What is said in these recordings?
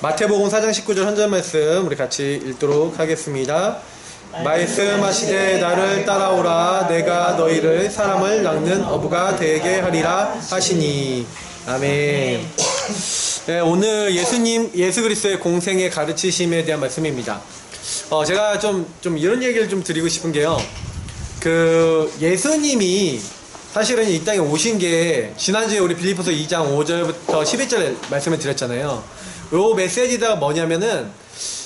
마태복음 4장 19절 한 절 말씀 우리 같이 읽도록 하겠습니다. 말씀하시되 나를 따라오라 내가 너희를 사람을 낚는 어부가 되게 하리라 하시니. 아멘. 네, 오늘 예수 그리스도의 공생의 가르치심에 대한 말씀입니다. 제가 좀 이런 얘기를 좀 드리고 싶은 게요. 예수님이 사실은 이 땅에 오신 게 지난주에 우리 빌립보서 2장 5절부터 11절 말씀을 드렸잖아요. 요 메시지가 뭐냐면은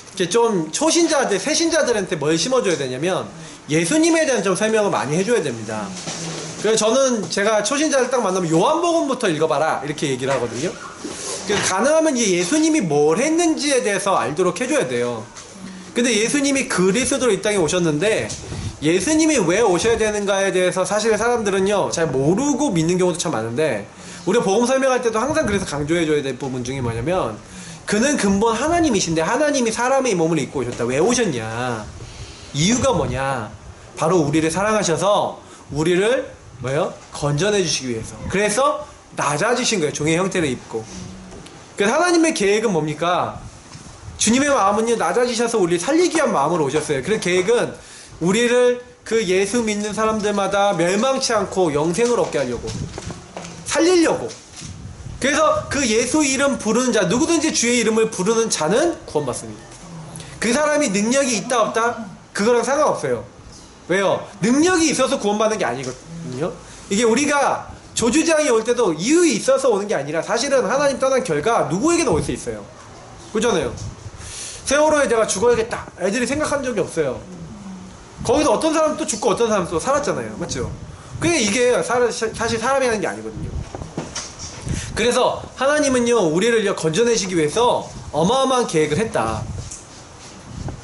이렇게 좀 초신자들, 새신자들한테 뭘 심어줘야 되냐면 예수님에 대한 좀 설명을 많이 해줘야 됩니다. 그래서 제가 초신자를 딱 만나면 요한복음부터 읽어봐라 이렇게 얘기를 하거든요. 그래서 가능하면 예수님이 뭘 했는지에 대해서 알도록 해줘야 돼요. 근데 예수님이 그리스도로 이 땅에 오셨는데 예수님이 왜 오셔야 되는가에 대해서 사실 사람들은요 잘 모르고 믿는 경우도 참 많은데, 우리가 복음 설명할 때도 항상 그래서 강조해줘야 될 부분 중에 뭐냐면 그는 근본 하나님이신데 하나님이 사람의 몸을 입고 오셨다. 왜 오셨냐, 이유가 뭐냐, 바로 우리를 사랑하셔서 우리를 건져내 주시기 위해서. 그래서 낮아지신 거예요. 종의 형태를 입고. 그래서 하나님의 계획은 뭡니까? 주님의 마음은요 낮아지셔서 우리를 살리기 위한 마음으로 오셨어요. 그 계획은 우리를 그 예수 믿는 사람들마다 멸망치 않고 영생을 얻게 하려고, 살리려고. 그래서 그 예수 이름 부르는 자, 누구든지 주의 이름을 부르는 자는 구원받습니다. 그 사람이 능력이 있다 없다 그거랑 상관없어요. 왜요? 능력이 있어서 구원받는 게 아니거든요. 이게 우리가 조주장이 올 때도 이유 있어서 오는 게 아니라 사실은 하나님 떠난 결과 누구에게나 올 수 있어요. 그렇잖아요. 세월호에 내가 죽어야겠다 애들이 생각한 적이 없어요. 거기서 어떤 사람은 또 죽고 어떤 사람은 또 살았잖아요. 맞죠? 그게 이게 사실 사람이 하는 게 아니거든요. 그래서 하나님은요 우리를 건져내시기 위해서 어마어마한 계획을 했다.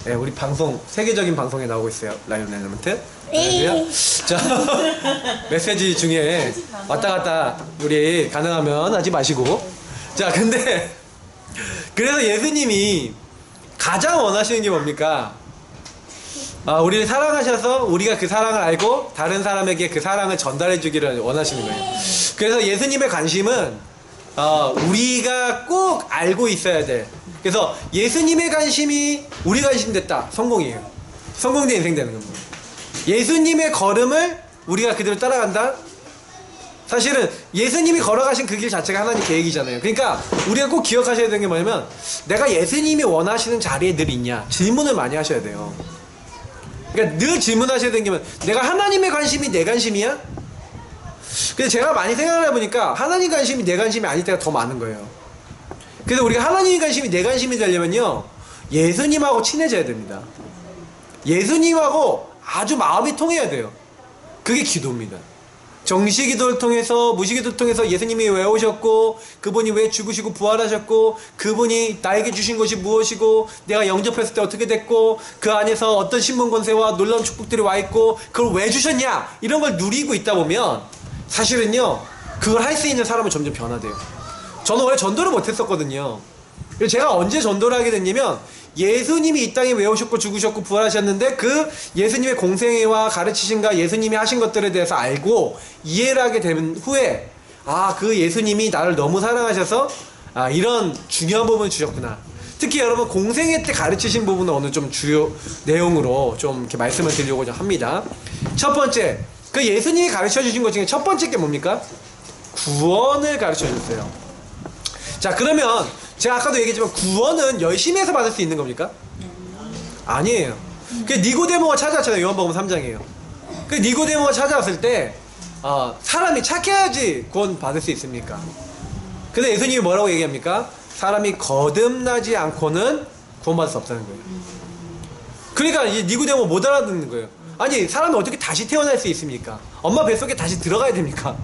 네, 우리 방송 세계적인 방송에 나오고 있어요. 라이언 엘리먼트. 자, 메시지 중에 왔다 갔다 우리 가능하면 하지 마시고. 자, 근데 그래서 예수님이 가장 원하시는 게 뭡니까? 우리를 사랑하셔서 우리가 그 사랑을 알고 다른 사람에게 그 사랑을 전달해 주기를 원하시는 거예요. 그래서 예수님의 관심은 우리가 꼭 알고 있어야 돼. 그래서 예수님의 관심이 우리 관심 됐다. 성공이에요. 성공된 인생 되는 겁니다. 예수님의 걸음을 우리가 그대로 따라간다. 사실은 예수님이 걸어가신 그 길 자체가 하나님 계획이잖아요. 그러니까 우리가 꼭 기억하셔야 되는 게 뭐냐면 내가 예수님이 원하시는 자리에 늘 있냐, 질문을 많이 하셔야 돼요. 그러니까 늘 질문하셔야 되는 게 뭐냐면 내가 하나님의 관심이 내 관심이야? 근데 제가 많이 생각을 해보니까 하나님 관심이 내 관심이 아닐 때가 더 많은 거예요. 그래서 우리가 하나님 관심이 내 관심이 되려면요 예수님하고 친해져야 됩니다. 예수님하고 아주 마음이 통해야 돼요. 그게 기도입니다. 정시기도를 통해서, 무시기도를 통해서 예수님이 왜 오셨고, 그분이 왜 죽으시고 부활하셨고, 그분이 나에게 주신 것이 무엇이고, 내가 영접했을 때 어떻게 됐고, 그 안에서 어떤 신분 권세와 놀라운 축복들이 와 있고, 그걸 왜 주셨냐, 이런 걸 누리고 있다 보면 사실은요 그걸 할 수 있는 사람은 점점 변화돼요. 저는 원래 전도를 못했었거든요. 그래서 제가 언제 전도를 하게 됐냐면 예수님이 이 땅에 왜 오셨고 죽으셨고 부활하셨는데 그 예수님의 공생애와 가르치신가 예수님이 하신 것들에 대해서 알고 이해를 하게 된 후에 그 예수님이 나를 너무 사랑하셔서 이런 중요한 부분을 주셨구나. 특히 여러분 공생애 때 가르치신 부분은 오늘 좀 주요 내용으로 좀 이렇게 말씀을 드리려고 합니다. 첫 번째, 그 예수님이 가르쳐 주신 것 중에 첫 번째 게 뭡니까? 구원을 가르쳐 주셨어요. 자, 그러면 제가 아까도 얘기했지만 구원은 열심히 해서 받을 수 있는 겁니까? 아니에요. 그 니고데모가 찾아왔잖아요. 요한복음 3장이에요. 그 니고데모가 찾아왔을 때 사람이 착해야지 구원 받을 수 있습니까? 근데 예수님이 뭐라고 얘기합니까? 사람이 거듭나지 않고는 구원 받을 수 없다는 거예요. 그러니까 이 니고데모 못 알아듣는 거예요. 아니, 사람이 어떻게 다시 태어날 수 있습니까? 엄마 뱃속에 다시 들어가야 됩니까?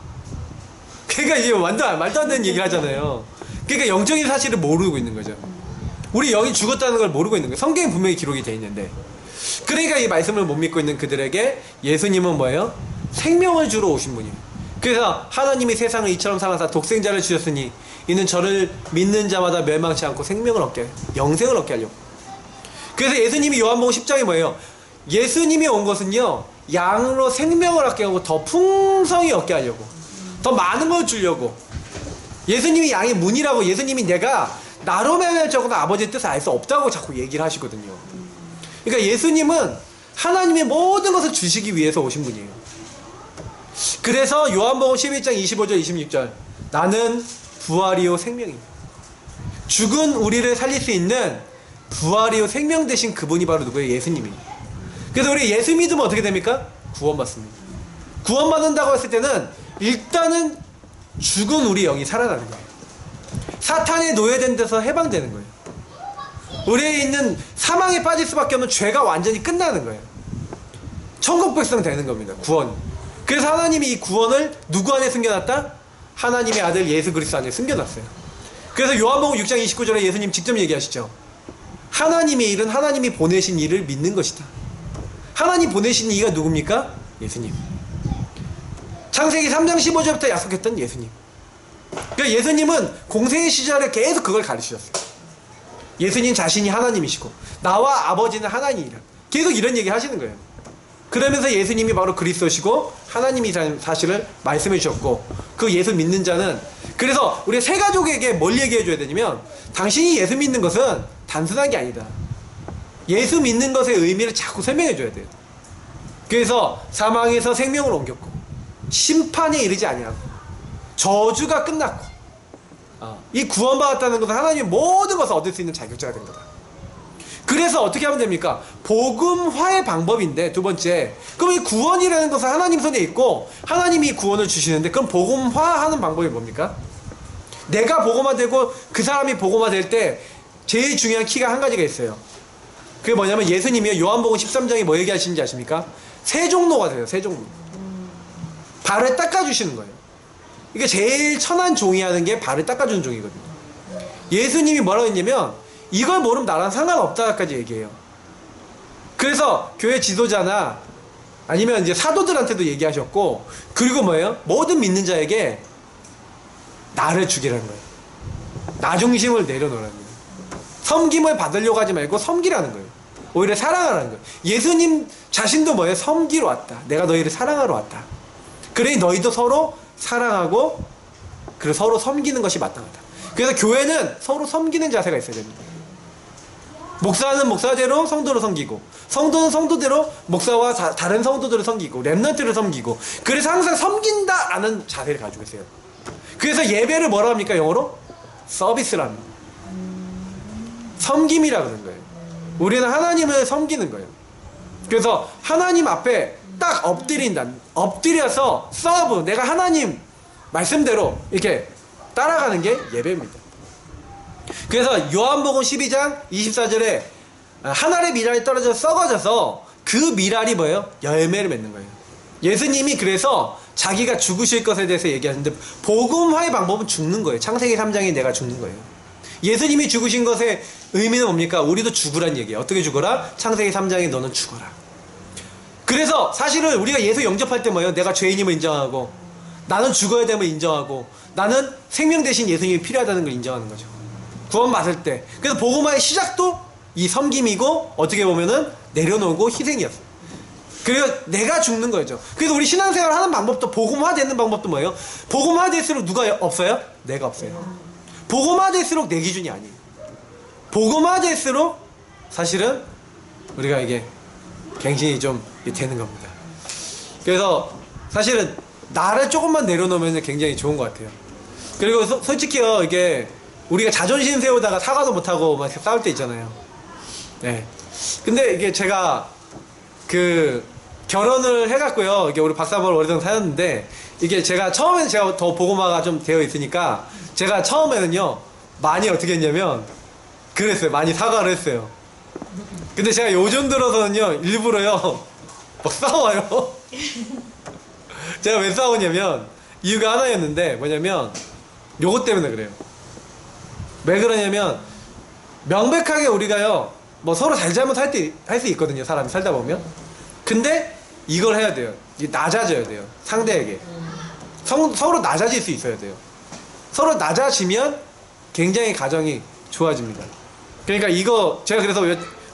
그러니까 이제 완전 말도 안 되는 얘기를 하잖아요. 그러니까 영적인 사실을 모르고 있는 거죠. 우리 영이 죽었다는 걸 모르고 있는 거예요. 성경에 분명히 기록이 되어 있는데. 그러니까 이 말씀을 못 믿고 있는 그들에게 예수님은 뭐예요? 생명을 주러 오신 분이에요. 그래서 하나님이 세상을 이처럼 사랑하사 독생자를 주셨으니 이는 저를 믿는 자마다 멸망치 않고 생명을 얻게, 영생을 얻게 하려고. 그래서 예수님이 요한복음 10장에 뭐예요? 예수님이 온 것은요 양으로 생명을 얻게 하고 더 풍성히 얻게 하려고, 더 많은 걸 주려고. 예수님이 양의 문이라고. 예수님이 내가 나로 말미암아 아버지의 뜻을 알 수 없다고 자꾸 얘기를 하시거든요. 그러니까 예수님은 하나님의 모든 것을 주시기 위해서 오신 분이에요. 그래서 요한복음 11장 25절 26절 나는 부활이요 생명입니다. 죽은 우리를 살릴 수 있는 부활이요 생명 되신 그분이 바로 누구예요? 예수님입니다. 그래서 우리 예수 믿으면 어떻게 됩니까? 구원받습니다. 구원받는다고 했을 때는 일단은 죽은 우리 영이 살아나는 거예요. 사탄에 노예된 데서 해방되는 거예요. 우리에 있는 사망에 빠질 수밖에 없는 죄가 완전히 끝나는 거예요. 천국 백성 되는 겁니다. 구원. 그래서 하나님이 이 구원을 누구 안에 숨겨놨다? 하나님의 아들 예수 그리스도 안에 숨겨놨어요. 그래서 요한복음 6장 29절에 예수님 직접 얘기하시죠. 하나님의 일은 하나님이 보내신 일을 믿는 것이다. 하나님 보내신 이가 누굽니까? 예수님. 창세기 3장 15절부터 약속했던 예수님. 그러니까 예수님은 공생의 시절에 계속 그걸 가르치셨어요. 예수님 자신이 하나님이시고 나와 아버지는 하나님이라. 계속 이런 얘기 하시는 거예요. 그러면서 예수님이 바로 그리스도시고 하나님이라는 사실을 말씀해 주셨고 그 예수 믿는 자는 그래서 우리 세 가족에게 뭘 얘기해 줘야 되냐면 당신이 예수 믿는 것은 단순한 게 아니다. 예수 믿는 것의 의미를 자꾸 설명해 줘야 돼요. 그래서 사망에서 생명으로 옮겼고 심판에 이르지 아니하고 저주가 끝났고 이 구원받았다는 것은 하나님의 모든 것을 얻을 수 있는 자격자가 된 거다. 그래서 어떻게 하면 됩니까? 복음화의 방법인데 두 번째 그럼 이 구원이라는 것은 하나님 손에 있고 하나님이 구원을 주시는데 그럼 복음화하는 방법이 뭡니까? 내가 복음화되고 그 사람이 복음화될 때 제일 중요한 키가 한 가지가 있어요. 그게 뭐냐면 예수님이 요한복음 13장에 뭐 얘기하시는지 아십니까? 세종로가 돼요. 세종로. 발을 닦아주시는 거예요. 이게 제일 천한 종이 하는 게 발을 닦아주는 종이거든요. 예수님이 뭐라고 했냐면 이걸 모르면 나랑 상관없다까지 얘기해요. 그래서 교회 지도자나 아니면 이제 사도들한테도 얘기하셨고 그리고 뭐예요? 모든 믿는 자에게 나를 죽이라는 거예요. 나 중심을 내려놓으라는 거예요. 섬김을 받으려고 하지 말고 섬기라는 거예요. 오히려 사랑하라는 거예요. 예수님 자신도 뭐예요? 섬기러 왔다. 내가 너희를 사랑하러 왔다. 그러니 너희도 서로 사랑하고 그리고 서로 섬기는 것이 마땅하다. 그래서 교회는 서로 섬기는 자세가 있어야 됩니다. 목사는 목사대로 성도를 섬기고 성도는 성도대로 목사와 다른 성도들을 섬기고 렘넌트를 섬기고 그래서 항상 섬긴다라는 자세를 가지고 있어요. 그래서 예배를 뭐라 합니까? 영어로? 서비스라 합니다. 섬김이라 그러는 거예요. 우리는 하나님을 섬기는 거예요. 그래서 하나님 앞에 딱 엎드린다. 엎드려서 서브. 내가 하나님 말씀대로 이렇게 따라가는 게 예배입니다. 그래서 요한복음 12장 24절에 한 알의 미랄이 떨어져 썩어져서 그 미랄이 뭐예요? 열매를 맺는 거예요. 예수님이 그래서 자기가 죽으실 것에 대해서 얘기하는데 복음화의 방법은 죽는 거예요. 창세기 3장에 내가 죽는 거예요. 예수님이 죽으신 것의 의미는 뭡니까? 우리도 죽으란 얘기예요. 어떻게 죽어라? 창세기 3장에 너는 죽어라. 그래서 사실은 우리가 예수 영접할 때 뭐예요? 내가 죄인임을 인정하고 나는 죽어야 됨을 인정하고 나는 생명 대신 예수님이 필요하다는 걸 인정하는 거죠. 구원 받을 때. 그래서 복음화의 시작도 이 섬김이고 어떻게 보면은 내려놓고 희생이었어요. 그리고 내가 죽는 거죠. 그래서 우리 신앙생활 하는 방법도 복음화 되는 방법도 뭐예요? 복음화 될수록 누가 없어요? 내가 없어요. 복음화 될수록 내 기준이 아니에요. 복음화 될수록 사실은 우리가 이게 갱신이 좀 되는 겁니다. 그래서 사실은 나를 조금만 내려놓으면 굉장히 좋은 것 같아요. 그리고 솔직히요 이게 우리가 자존심 세우다가 사과도 못하고 막 싸울 때 있잖아요. 네. 근데 이게 제가 그 결혼을 해갖고요. 이게 우리 박사벌 오래전 사였는데 이게 제가 처음에는 제가 더 복음화가 좀 되어 있으니까 제가 처음에는요 많이 어떻게 했냐면 그랬어요. 많이 사과를 했어요. 근데 제가 요즘 들어서는요 일부러요 막 싸워요. 제가 왜 싸우냐면 이유가 하나였는데 뭐냐면 요것 때문에 그래요. 왜 그러냐면 명백하게 우리가요 뭐 서로 잘잘못 할 수 있거든요. 사람이 살다 보면. 근데 이걸 해야 돼요. 낮아져야 돼요. 상대에게. 서로 낮아질 수 있어야 돼요. 서로 낮아지면 굉장히 가정이 좋아집니다. 그러니까 이거 제가 그래서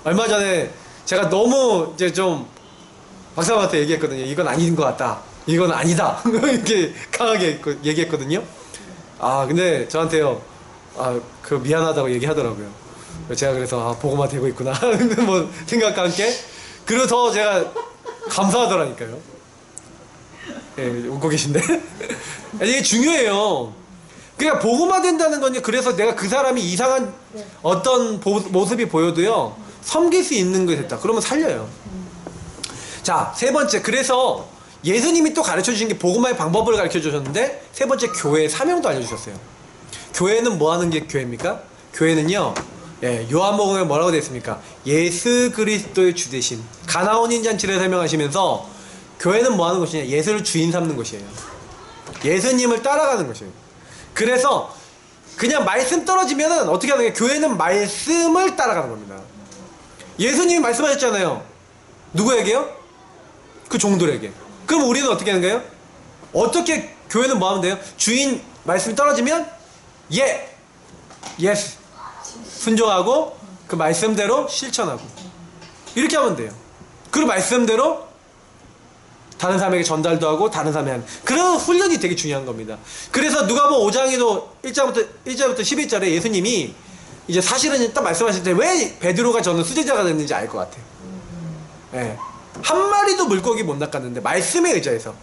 얼마 전에 제가 너무 이제 좀 박사님한테 얘기했거든요. 이건 아닌 것 같다. 이건 아니다. 이렇게 강하게 얘기했거든요. 아 근데 저한테요 그 미안하다고 얘기하더라고요. 제가 그래서 보고만 되고 있구나 뭐 생각과 함께 그리고 더 제가 감사하더라니까요. 예, 웃고 계신데 이게 중요해요. 그러니까 보고만 된다는 건요. 그래서 내가 그 사람이 이상한 어떤 모습이 보여도요 섬길 수 있는 게 됐다. 그러면 살려요. 자, 세 번째. 그래서 예수님이 또 가르쳐 주신 게 복음화의 방법을 가르쳐 주셨는데 세 번째 교회의 사명도 알려주셨어요. 교회는 뭐 하는 게 교회입니까? 교회는요, 예, 요한복음에 뭐라고 되어 있습니까? 예수 그리스도의 주되심. 가나온인 잔치를 설명하시면서 교회는 뭐 하는 것이냐? 예수를 주인 삼는 것이에요. 예수님을 따라가는 것이에요. 그래서 그냥 말씀 떨어지면은 어떻게 하는 거예요? 교회는 말씀을 따라가는 겁니다. 예수님이 말씀하셨잖아요. 누구에게요? 그 종들에게. 그럼 우리는 어떻게 하는 거예요? 어떻게 교회는 뭐 하면 돼요? 주인 말씀이 떨어지면 예스 순종하고 그 말씀대로 실천하고 이렇게 하면 돼요. 그 말씀대로 다른 사람에게 전달도 하고 다른 사람에게 그런 훈련이 되게 중요한 겁니다. 그래서 누가복음 5장에도 1절부터 11절에 예수님이 이제 사실은 딱 말씀하실 때 왜 베드로가 저는 수제자가 됐는지 알 것 같아요. 예. 한 마리도 물고기 못 낚았는데 말씀에 의지해서.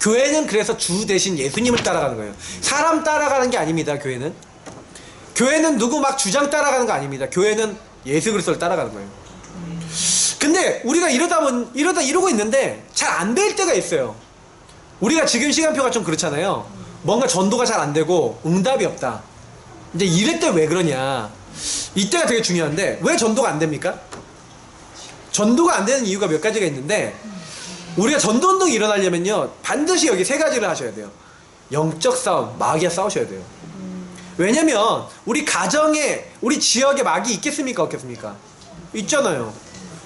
교회는 그래서 주 대신 예수님을 따라가는 거예요. 사람 따라가는 게 아닙니다. 교회는 누구 막 주장 따라가는 거 아닙니다. 교회는 예수 그리스도를 따라가는 거예요. 근데 우리가 이러다 이러고 있는데 잘 안 될 때가 있어요. 우리가 지금 시간표가 좀 그렇잖아요. 뭔가 전도가 잘 안 되고 응답이 없다. 이제 이럴 때 왜 그러냐. 이때가 되게 중요한데 왜 전도가 안 됩니까? 전도가 안 되는 이유가 몇 가지가 있는데 우리가 전도운동이 일어나려면요 반드시 여기 세 가지를 하셔야 돼요. 영적 싸움, 마귀와 싸우셔야 돼요. 왜냐면 우리 가정에 우리 지역에 마귀 있겠습니까 없겠습니까? 있잖아요.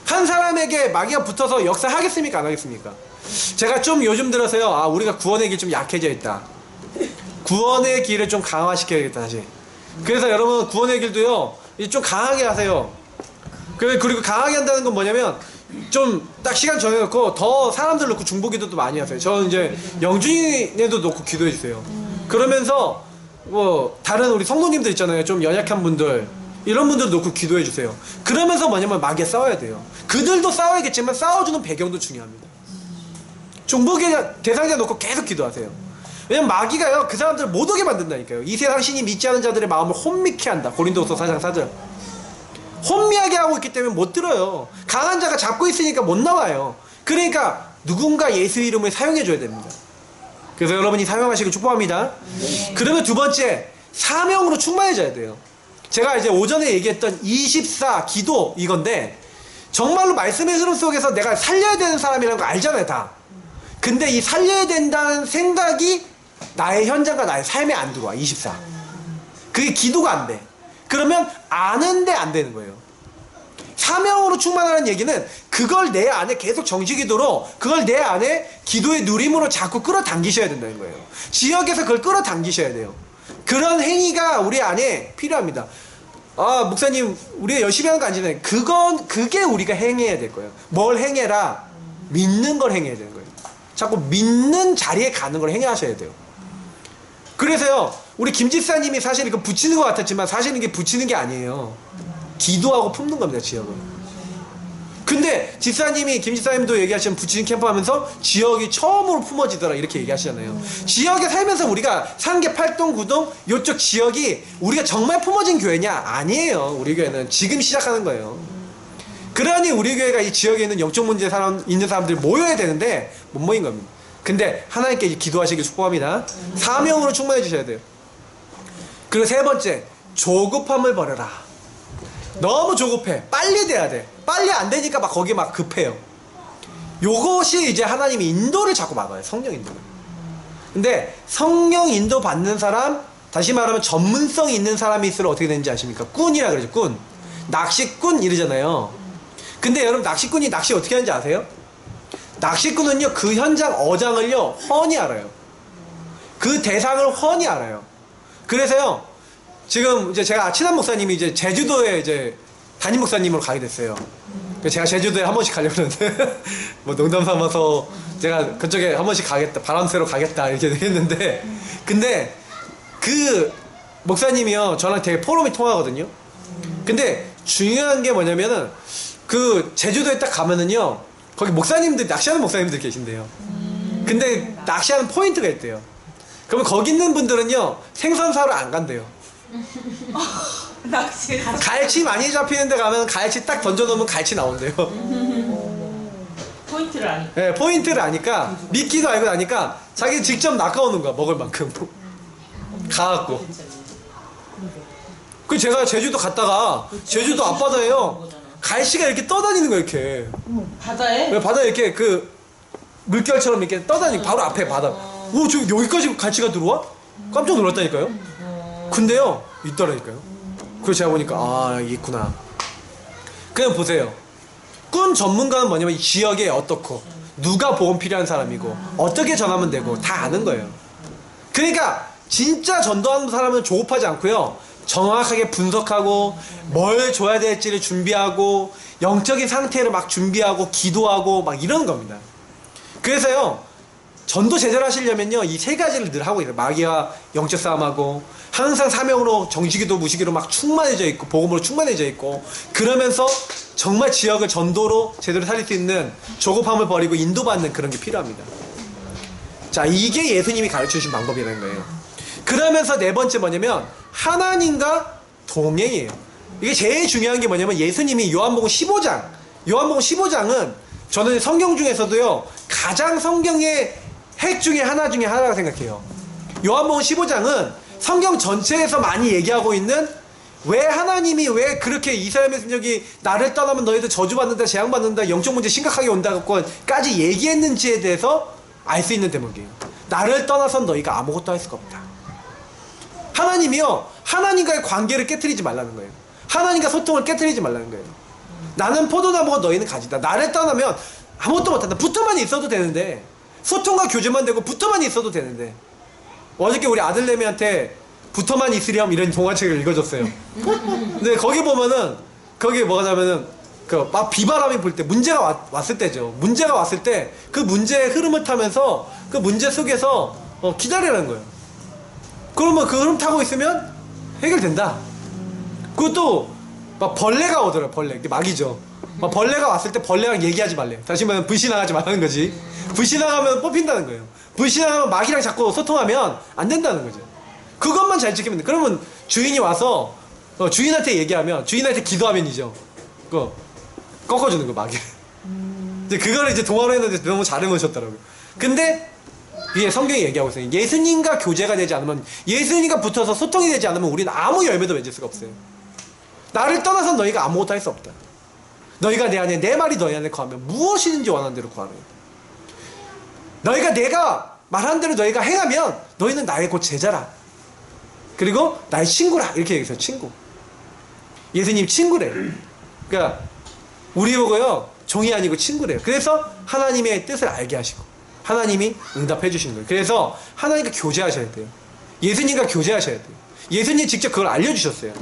한 사람에게 마귀가 붙어서 역사하겠습니까 안 하겠습니까? 제가 좀 요즘 들어서요 우리가 구원의 길 좀 약해져 있다. 구원의 길을 좀 강화시켜야겠다 다시. 그래서 여러분 구원의 길도요 좀 강하게 하세요. 그리고 강하게 한다는 건 뭐냐면 좀 딱 시간 정해놓고 더 사람들 놓고 중보기도도 많이 하세요. 저는 이제 영준이네도 놓고 기도해 주세요. 그러면서 뭐 다른 우리 성도님들 있잖아요. 좀 연약한 분들 이런 분들 놓고 기도해 주세요. 그러면서 뭐냐면 마귀에 싸워야 돼요. 그들도 싸워야겠지만 싸워주는 배경도 중요합니다. 중보기 대상자 놓고 계속 기도하세요. 왜냐면 마귀가요 그 사람들을 못 오게 만든다니까요. 이 세상 신이 믿지 않은 자들의 마음을 혼미케 한다. 고린도후서 4장 4절. 혼미하게 하고 있기 때문에 못 들어요. 강한 자가 잡고 있으니까 못 나와요. 그러니까 누군가 예수 이름을 사용해 줘야 됩니다. 그래서 여러분이 사용하시길 축복합니다. 그러면 두 번째 사명으로 충만해져야 돼요. 제가 이제 오전에 얘기했던 24 기도 이건데 정말로 말씀의 흐름 속에서 내가 살려야 되는 사람이라는 거 알잖아요 다. 근데 이 살려야 된다는 생각이 나의 현장과 나의 삶에 안 들어와. 24 그게 기도가 안 돼. 그러면 아는데 안 되는 거예요. 사명으로 충만하는 얘기는 그걸 내 안에 계속 정지기도로 그걸 내 안에 기도의 누림으로 자꾸 끌어당기셔야 된다는 거예요. 지역에서 그걸 끌어당기셔야 돼요. 그런 행위가 우리 안에 필요합니다. 목사님 우리가 열심히 하는 거 아니잖아요. 그게 우리가 행해야 될 거예요. 뭘 행해라? 믿는 걸 행해야 되는 거예요. 자꾸 믿는 자리에 가는 걸 행하셔야 돼요. 그래서요 우리 김 집사님이 사실 이거 붙이는 것 같았지만 사실은 이게 붙이는 게 아니에요. 기도하고 품는 겁니다. 지역을. 근데 김 집사님도 얘기하시면 붙이는 캠프 하면서 지역이 처음으로 품어지더라 이렇게 얘기하시잖아요. 지역에 살면서 우리가 상계 8동 9동 요쪽 지역이 우리가 정말 품어진 교회냐? 아니에요. 우리 교회는 지금 시작하는 거예요. 그러니 우리 교회가 이 지역에 있는 영적 문제 있는 사람들이 모여야 되는데 못 모인 겁니다. 근데 하나님께 기도하시길 축복합니다. 사명으로 충만해 주셔야 돼요. 그리고 세 번째 조급함을 버려라. 너무 조급해. 빨리 돼야 돼. 빨리 안 되니까 막 거기 막 급해요. 요것이 이제 하나님이 인도를 자꾸 막아요. 성령 인도를. 근데 성령 인도 받는 사람, 다시 말하면 전문성이 있는 사람이 있으면 어떻게 되는지 아십니까? 꾼이라 그러죠. 꾼. 낚시꾼 이러잖아요. 근데 여러분 낚시꾼이 낚시 어떻게 하는지 아세요? 낚시꾼은요 그 현장 어장을요 훤히 알아요. 그 대상을 훤히 알아요. 그래서요 지금 이제 제가 친한 목사님이 이제 제주도에 이제 담임 목사님으로 가게 됐어요. 제가 제주도에 한 번씩 가려고 그러는데 뭐 농담 삼아서 제가 그쪽에 한 번씩 가겠다, 바람 쐬러 가겠다 이렇게 했는데 근데 그 목사님이요 저랑 되게 포럼이 통하거든요. 근데 중요한 게 뭐냐면은 그 제주도에 딱 가면은요 거기 목사님들 낚시하는 목사님들 계신데요. 근데 낚시하는 포인트가 있대요. 그러면 거기 있는 분들은요 생선 사러 안 간대요. 낚시 갈치 많이 잡히는 데 가면 갈치 딱 던져놓으면 갈치 나온대요. 포인트를 아니까. 네, 포인트를 아니까 미끼도 알고 나니까 자기 직접 낚아오는 거야 먹을 만큼 가갖고. 그 제가 제주도 갔다가 제주도 앞바다에요 갈치가 이렇게 떠다니는 거야 이렇게. 바다에? 왜 바다에 이렇게 그 물결처럼 이렇게 떠다니고 바로 앞에 바다. 오 지금 여기까지 갈치가 들어와? 깜짝 놀랐다니까요. 근데요 있더라니까요. 그래서 제가 보니까 아 있구나. 그냥 보세요. 꿈 전문가는 뭐냐면 이 지역에 어떻고 누가 보험 필요한 사람이고 어떻게 전하면 되고 다 아는 거예요. 그러니까 진짜 전도하는 사람은 조급하지 않고요 정확하게 분석하고 뭘 줘야 될지를 준비하고 영적인 상태를 막 준비하고 기도하고 막 이러는 겁니다. 그래서요 전도 제자를 하시려면요 이 세 가지를 늘 하고 있어요. 마귀와 영적 싸움하고 항상 사명으로 정식기도 무식기로 막 충만해져 있고 복음으로 충만해져 있고 그러면서 정말 지역을 전도로 제대로 살릴 수 있는 조급함을 버리고 인도받는 그런 게 필요합니다. 자 이게 예수님이 가르쳐주신 방법이라는 거예요. 그러면서 네 번째 뭐냐면 하나님과 동행이에요. 이게 제일 중요한 게 뭐냐면 예수님이 요한복음 15장은 저는 성경 중에서도요 가장 성경의 핵 중에 하나라고 생각해요. 요한복음 15장은 성경 전체에서 많이 얘기하고 있는 왜 하나님이 왜 그렇게 이스라엘 민족이 나를 떠나면 너희들 저주받는다 재앙받는다 영적 문제 심각하게 온다고까지 얘기했는지에 대해서 알 수 있는 대목이에요. 나를 떠나선 너희가 아무것도 할 수가 없다. 하나님이요 하나님과의 관계를 깨트리지 말라는 거예요. 하나님과 소통을 깨트리지 말라는 거예요. 나는 포도나무가 너희는 가지다. 나를 떠나면 아무것도 못한다. 붙어만 있어도 되는데 소통과 교제만 되고 붙어만 있어도 되는데 어저께 우리 아들내미한테 붙어만 있으렴 이런 동화책을 읽어줬어요. 근데 거기 보면은 거기 뭐가냐면은 그 막 비바람이 불 때 문제가 왔을 때죠. 문제가 왔을 때 그 문제의 흐름을 타면서 그 문제 속에서 기다리라는 거예요. 그러면 그 흐름 타고 있으면 해결된다. 그것도 막 벌레가 오더라고요. 벌레. 이게 막이죠. 막 벌레가 왔을 때 벌레랑 얘기하지 말래요. 다시 말하면 불신앙하지 말라는 거지. 불신앙하면 뽑힌다는 거예요. 불신앙하면 막이랑 자꾸 소통하면 안 된다는 거죠. 그것만 잘 지키면 돼. 그러면 주인이 와서 주인한테 얘기하면 주인한테 기도하면이죠. 그거 꺾어주는 거 막이. 이제 그거를 이제 동화로 했는데 너무 잘 해놓으셨더라고요. 근데 위에 성경이 얘기하고 있어요. 예수님과 교제가 되지 않으면 예수님과 붙어서 소통이 되지 않으면 우리는 아무 열매도 맺을 수가 없어요. 나를 떠나서 너희가 아무것도 할 수 없다. 너희가 내 안에 내 말이 너희 안에 거하면 무엇이든지 원하는 대로 구하라. 너희가 내가 말한 대로 너희가 행하면 너희는 나의 곧 제자라. 그리고 나의 친구라. 이렇게 얘기했어요. 친구. 예수님 친구래요. 그러니까 우리 보고요 종이 아니고 친구래요. 그래서 하나님의 뜻을 알게 하시고 하나님이 응답해 주시는 거예요. 그래서 하나님과 교제하셔야 돼요. 예수님과 교제하셔야 돼요. 예수님 직접 그걸 알려주셨어요.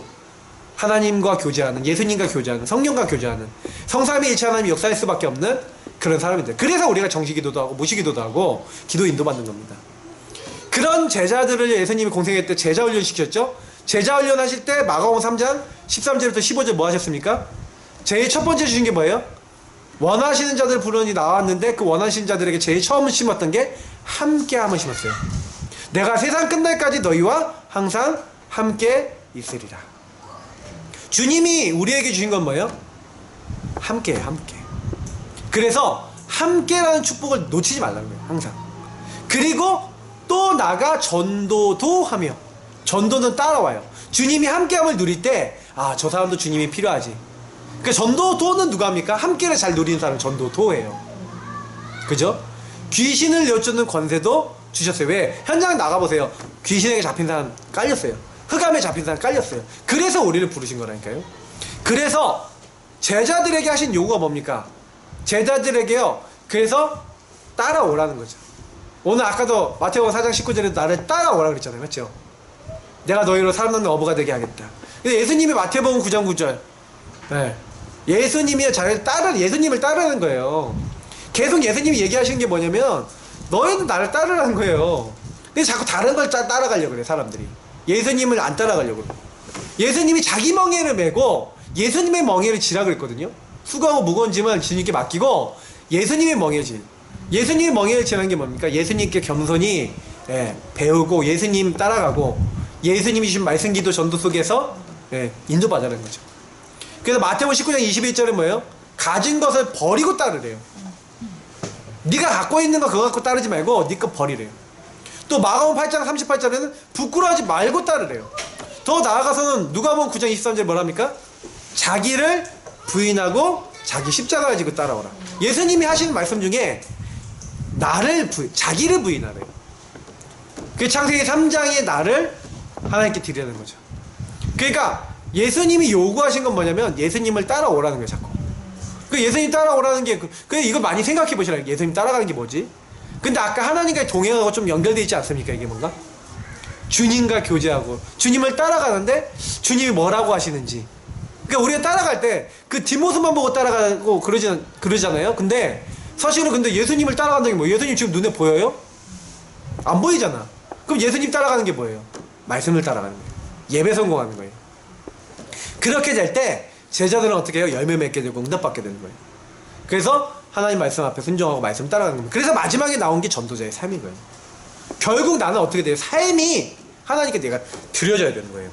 하나님과 교제하는, 예수님과 교제하는, 성령과 교제하는, 성삼위일체 하나님이 역사할 수밖에 없는 그런 사람인데, 그래서 우리가 정식기도도 하고 무식기도도 하고 기도 인도받는 겁니다. 그런 제자들을 예수님이 공생애 때 제자훈련 시켰죠. 제자훈련 하실 때 마가복음 3장 13절부터 15절 뭐 하셨습니까? 제일 첫 번째 주신 게 뭐예요? 원하시는 자들 부르니 나왔는데 그 원하시는 자들에게 제일 처음 심었던 게 함께함을 심었어요. 내가 세상 끝날까지 너희와 항상 함께 있으리라. 주님이 우리에게 주신 건 뭐예요? 함께예요. 함께. 그래서 함께라는 축복을 놓치지 말라는 거예요. 항상. 그리고 또 나가 전도도 하며, 전도는 따라와요. 주님이 함께함을 누릴 때 아, 저 사람도 주님이 필요하지. 그 전도도는 누가 합니까? 함께를 잘 누리는 사람은 전도도예요. 그죠? 귀신을 여쭈는 권세도 주셨어요. 왜? 현장 나가보세요. 귀신에게 잡힌 사람 깔렸어요. 흑암에 잡힌 사람 깔렸어요. 그래서 우리를 부르신 거라니까요. 그래서 제자들에게 하신 요구가 뭡니까? 제자들에게요, 그래서 따라오라는 거죠. 오늘 아까도 마태복음 4장 19절에 나를 따라오라 그랬잖아요. 맞죠? 내가 너희로 살아남는 어부가 되게 하겠다. 근데 예수님이 마태복음 9장 9절, 네. 예수님이 예수님을 따르는 거예요. 계속 예수님이 얘기하시는 게 뭐냐면 너희는 나를 따르라는 거예요. 근데 자꾸 다른 걸 따라가려고 그래, 사람들이. 예수님을 안 따라가려고 그래요. 예수님이 자기 멍에를 메고 예수님의 멍에를 지라 그랬거든요. 수고하고 무거운 짐을 주님께 맡기고 예수님의 멍에를 지. 예수님의 멍에를 지라는 게 뭡니까? 예수님께 겸손히 배우고 예수님 따라가고 예수님이 주신 말씀 기도 전도 속에서 인도받으라는 거죠. 그래서 마태복음 19장 21절은 뭐예요? 가진 것을 버리고 따르래요. 네가 갖고 있는 거 그거 갖고 따르지 말고 네 거 버리래요. 또 마가복음 8장 38절에는 부끄러워하지 말고 따르래요. 더 나아가서는 누가복음 9장 23절에 뭐랍니까? 자기를 부인하고 자기 십자가 가지고 따라오라. 예수님이 하시는 말씀 중에 자기를 부인하래요. 그 창세기 3장의 나를 하나님께 드리라는 거죠. 그러니까 예수님이 요구하신 건 뭐냐면 예수님을 따라오라는 거예요. 자꾸 그 예수님 따라오라는 게 이거 많이 생각해 보시라. 예수님 따라가는 게 뭐지? 근데 아까 하나님과 동행하고 좀 연결되어 있지 않습니까? 이게 뭔가 주님과 교제하고 주님을 따라가는데 주님이 뭐라고 하시는지. 그러니까 우리가 따라갈 때 그 뒷모습만 보고 따라가고 그러잖아요. 근데 사실은 근데 예수님을 따라간다는 게 뭐예요? 예수님 지금 눈에 보여요? 안 보이잖아. 그럼 예수님 따라가는 게 뭐예요? 말씀을 따라가는 거예요. 예배 성공하는 거예요. 그렇게 될 때 제자들은 어떻게 해요? 열매 맺게 되고 응답받게 되는 거예요. 그래서 하나님 말씀 앞에 순종하고 말씀 따라가는 겁니다. 그래서 마지막에 나온 게 전도자의 삶인 거예요. 결국 나는 어떻게 돼요? 삶이 하나님께 내가 드려져야 되는 거예요.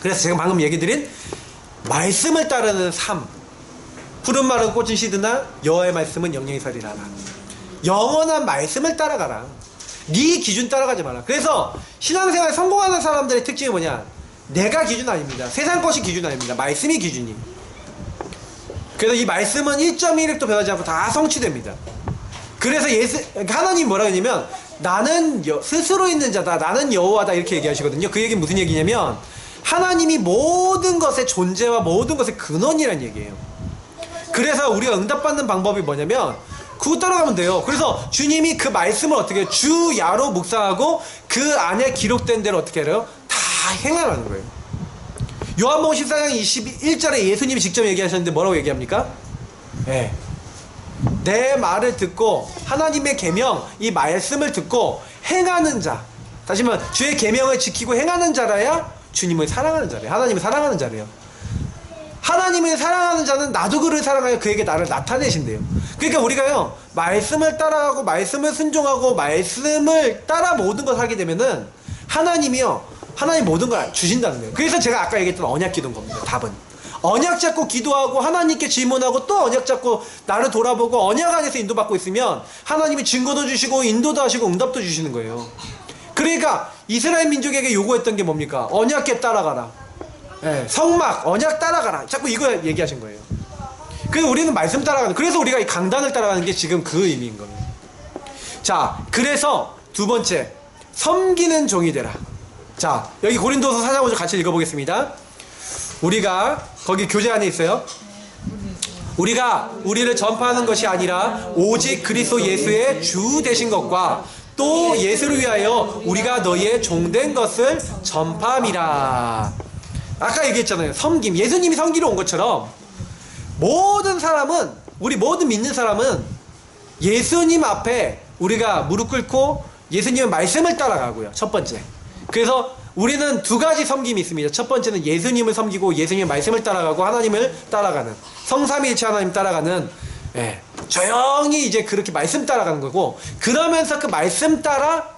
그래서 제가 방금 얘기 드린 말씀을 따르는 삶. 푸른 말은 꽃은 시드나 여호와의 말씀은 영영이 서리라. 영원한 말씀을 따라가라. 네 기준 따라가지 마라. 그래서 신앙생활 성공하는 사람들의 특징이 뭐냐? 내가 기준 아닙니다. 세상 것이 기준 아닙니다. 말씀이 기준이. 그래서 이 말씀은 1.1획도 변하지 않고 다 성취됩니다. 그래서 하나님 뭐라고 했냐면 나는 스스로 있는 자다. 나는 여호와다. 이렇게 얘기하시거든요. 그 얘기는 무슨 얘기냐면 하나님이 모든 것의 존재와 모든 것의 근원이란 얘기예요. 그래서 우리가 응답받는 방법이 뭐냐면 그거 따라가면 돼요. 그래서 주님이 그 말씀을 어떻게 해요? 주야로 묵상하고 그 안에 기록된 대로 어떻게 해요? 다 행하라는 거예요. 요한복음 14장 21절에 예수님이 직접 얘기하셨는데 뭐라고 얘기합니까? 내 말을 듣고 하나님의 계명 이 말씀을 듣고 행하는 자, 다시 말하면 주의 계명을 지키고 행하는 자라야 주님을 사랑하는 자래요. 하나님을 사랑하는 자래요. 하나님을 사랑하는 자는 나도 그를 사랑하여 그에게 나를 나타내신대요. 그러니까 우리가요 말씀을 따라가고 말씀을 순종하고 말씀을 따라 모든 걸 하게 되면은 하나님이요 하나님 모든 걸 주신다는 거예요. 그래서 제가 아까 얘기했던 언약 기도인 겁니다. 답은 언약 잡고 기도하고 하나님께 질문하고 또 언약 잡고 나를 돌아보고 언약 안에서 인도받고 있으면 하나님이 증거도 주시고 인도도 하시고 응답도 주시는 거예요. 그러니까 이스라엘 민족에게 요구했던 게 뭡니까? 언약께 따라가라. 성막 언약 따라가라. 자꾸 이거 얘기하신 거예요. 그래서 우리는 말씀 따라가는, 그래서 우리가 이 강단을 따라가는 게 지금 그 의미인 겁니다. 자, 그래서 두 번째, 섬기는 종이 되라. 자, 여기 고린도서 4장 5절 같이 읽어보겠습니다. 우리가 거기 교재 안에 있어요. 우리가 우리를 전파하는 것이 아니라 오직 그리스도 예수의 주 되신 것과 또 예수를 위하여 우리가 너희의 종된 것을 전파함이라. 아까 얘기했잖아요. 섬김. 예수님이 섬기러 온 것처럼 모든 사람은, 우리 모든 믿는 사람은 예수님 앞에 우리가 무릎 꿇고 예수님의 말씀을 따라가고요. 첫 번째. 그래서 우리는 두 가지 섬김이 있습니다. 첫 번째는 예수님을 섬기고 예수님의 말씀을 따라가고 하나님을 따라가는, 성삼위일체 하나님 따라가는, 조용히 이제 그렇게 말씀 따라가는 거고, 그러면서 그 말씀 따라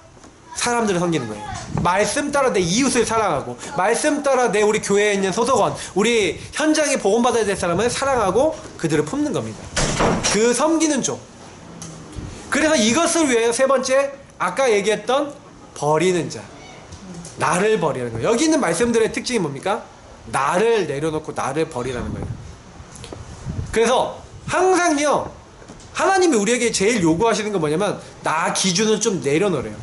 사람들을 섬기는 거예요. 말씀 따라 내 이웃을 사랑하고, 말씀 따라 내 우리 교회에 있는 소속원, 우리 현장에 복음받아야 될 사람을 사랑하고 그들을 품는 겁니다. 그 섬기는 종. 그래서 이것을 위해 세 번째, 아까 얘기했던 버리는 자, 나를 버리라는 거예요. 여기 있는 말씀들의 특징이 뭡니까? 나를 내려놓고 나를 버리라는 거예요. 그래서 항상요 하나님이 우리에게 제일 요구하시는 건 뭐냐면 나 기준을 좀 내려놓으래요.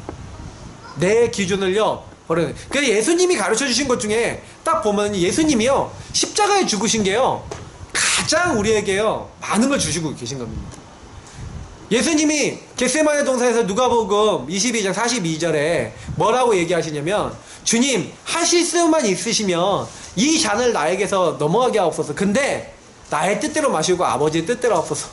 내 기준을요 버려요. 그래서 예수님이 가르쳐 주신 것 중에 딱 보면 예수님이요 십자가에 죽으신 게요 가장 우리에게요 많은 걸 주시고 계신 겁니다. 예수님이 겟세마네 동산에서 누가복음 22장 42절에 뭐라고 얘기하시냐면, 주님 하실 수만 있으시면 이 잔을 나에게서 넘어가게 하옵소서. 근데 나의 뜻대로 마시고 아버지의 뜻대로 하옵소서.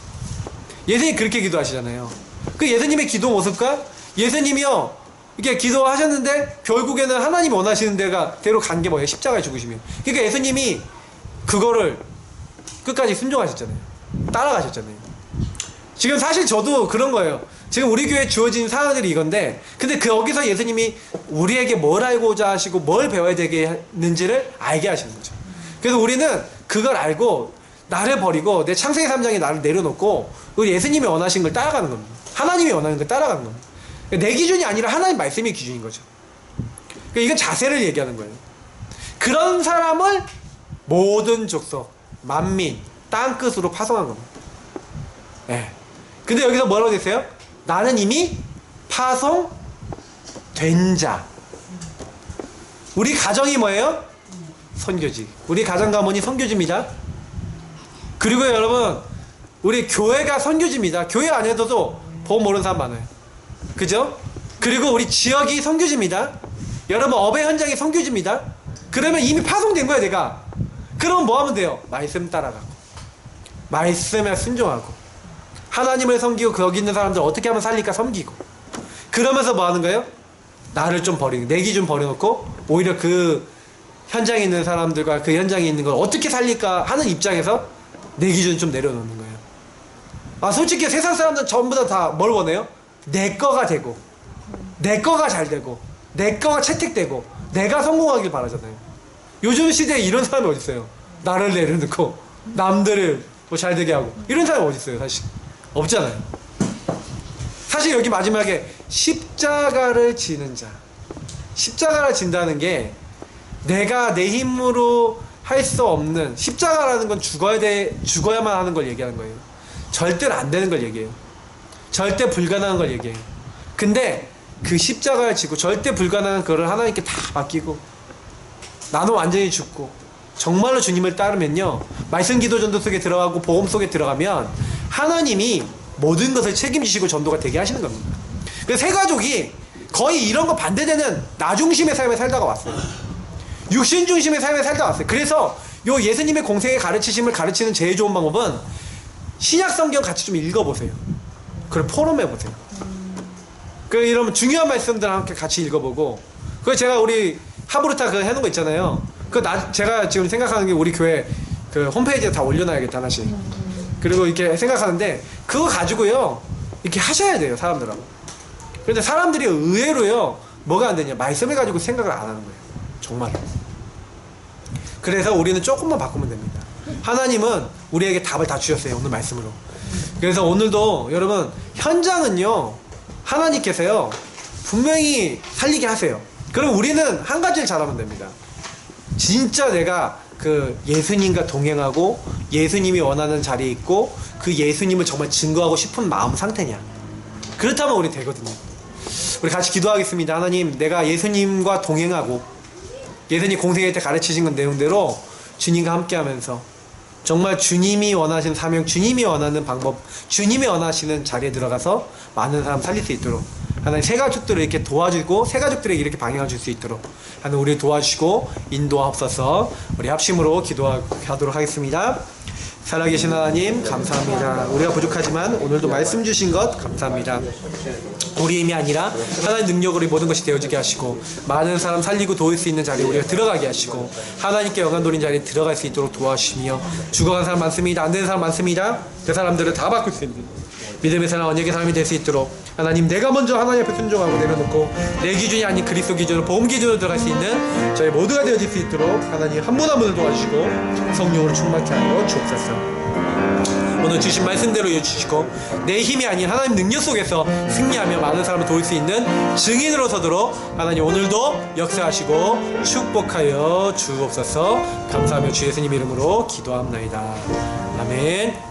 예수님이 그렇게 기도하시잖아요. 그 예수님의 기도 모습과 예수님이요 이렇게 기도하셨는데 결국에는 하나님이 원하시는 대로 간 게 뭐예요? 십자가에 죽으시면. 그러니까 예수님이 그거를 끝까지 순종하셨잖아요. 따라가셨잖아요. 지금 사실 저도 그런 거예요. 지금 우리 교회에 주어진 사안들이 이건데, 근데 거기서 예수님이 우리에게 뭘 알고자 하시고 뭘 배워야 되겠는지를 알게 하시는 거죠. 그래서 우리는 그걸 알고 나를 버리고 내 창세기 3장에 나를 내려놓고 우리 예수님이 원하신 걸 따라가는 겁니다. 하나님이 원하는 걸 따라가는 겁니다. 내 기준이 아니라 하나님 말씀이 기준인 거죠. 그러니까 이건 자세를 얘기하는 거예요. 그런 사람을 모든 족속, 만민, 땅끝으로 파송한 겁니다. 네. 근데 여기서 뭐라고 됐어요? 나는 이미 파송된 자. 우리 가정이 뭐예요? 선교지. 우리 가정 가문이 선교지입니다. 그리고 여러분, 우리 교회가 선교지입니다. 교회 안에서도 복 모르는 사람 많아요. 그죠? 그리고 우리 지역이 선교지입니다. 여러분, 업의 현장이 선교지입니다. 그러면 이미 파송된 거야, 내가. 그럼 뭐 하면 돼요? 말씀 따라가고, 말씀에 순종하고, 하나님을 섬기고 거기 있는 사람들 어떻게 하면 살릴까 섬기고, 그러면서 뭐 하는 거예요? 나를 좀 버리고, 내 기준 버려놓고 오히려 그 현장에 있는 사람들과 그 현장에 있는 걸 어떻게 살릴까 하는 입장에서 내 기준 좀 내려놓는 거예요. 아, 솔직히 세상 사람들은 전부 다 뭘 원해요? 내 거가 되고, 내 거가 잘 되고, 내 거가 채택되고, 내가 성공하길 바라잖아요. 요즘 시대에 이런 사람이 어디 있어요? 나를 내려놓고 남들을 뭐 잘 되게 하고, 이런 사람이 어디 있어요? 사실 없잖아요. 사실 여기 마지막에 십자가를 지는 자, 십자가를 진다는 게 내가 내 힘으로 할 수 없는, 십자가라는 건 죽어야만 하는 걸 얘기하는 거예요. 절대로 안 되는 걸 얘기해요. 절대 불가능한 걸 얘기해요. 근데 그 십자가를 지고 절대 불가능한 그걸 하나님께 다 맡기고 나는 완전히 죽고 정말로 주님을 따르면요, 말씀 기도 전도 속에 들어가고 복음 속에 들어가면 하나님이 모든 것을 책임지시고 전도가 되게 하시는 겁니다. 그래서 세 가족이 거의 이런 거 반대되는 나 중심의 삶을 살다가 왔어요. 육신 중심의 삶을 살다 왔어요. 그래서 요 예수님의 공생의 가르치심을 가르치는 제일 좋은 방법은 신약 성경 같이 좀 읽어보세요. 그걸 포럼해보세요. 이러면 중요한 말씀들 함께 같이 읽어보고, 그 제가 우리 하브루타 그 해놓은 거 있잖아요. 제가 지금 생각하는 게 우리 교회 그 홈페이지에 다 올려놔야겠다, 하나씩. 그리고 이렇게 생각하는데 그거 가지고요 이렇게 하셔야 돼요, 사람들하고. 그런데 사람들이 의외로요 뭐가 안 되냐, 말씀을 가지고 생각을 안 하는 거예요. 정말. 그래서 우리는 조금만 바꾸면 됩니다. 하나님은 우리에게 답을 다 주셨어요, 오늘 말씀으로. 그래서 오늘도 여러분, 현장은요 하나님께서요 분명히 살리게 하세요. 그럼 우리는 한 가지를 잘하면 됩니다. 진짜 내가 그 예수님과 동행하고 예수님이 원하는 자리에 있고 그 예수님을 정말 증거하고 싶은 마음 상태냐, 그렇다면 우리 되거든요. 우리 같이 기도하겠습니다. 하나님, 내가 예수님과 동행하고 예수님 공생애 때 가르치신 건 내용대로 주님과 함께 하면서 정말 주님이 원하시는 사명, 주님이 원하는 방법, 주님이 원하시는 자리에 들어가서 많은 사람 살릴 수 있도록 하나님 새 가족들을 이렇게 도와주고 새 가족들에게 이렇게 방향을 줄 수 있도록 하나님 우리를 도와주시고 인도하옵소서. 우리 합심으로 기도하도록 하겠습니다. 살아계신 하나님 감사합니다. 우리가 부족하지만 오늘도 말씀 주신 것 감사합니다. 우리 힘이 아니라 하나님 능력으로 모든 것이 되어지게 하시고 많은 사람 살리고 도울 수 있는 자리에 우리가 들어가게 하시고 하나님께 영광 돌린 자리에 들어갈 수 있도록 도와주시며, 죽어간 사람 많습니다. 안 되는 사람 많습니다. 그 사람들을 다 바꿀 수 있는 믿음의 사람, 언약의 사람이 될 수 있도록 하나님, 내가 먼저 하나님 앞에 순종하고 내려놓고 내 기준이 아닌 그리스도 기준으로 복음 기준으로 들어갈 수 있는 저희 모두가 되어질 수 있도록 하나님 한 분 한 분을 도와주시고 성령으로 충만케 하여 주옵소서. 오늘 주신 말씀대로 이어주시고 내 힘이 아닌 하나님 능력 속에서 승리하며 많은 사람을 도울 수 있는 증인으로 서도록 하나님 오늘도 역사하시고 축복하여 주옵소서. 감사하며 주 예수님 이름으로 기도합나이다. 아멘.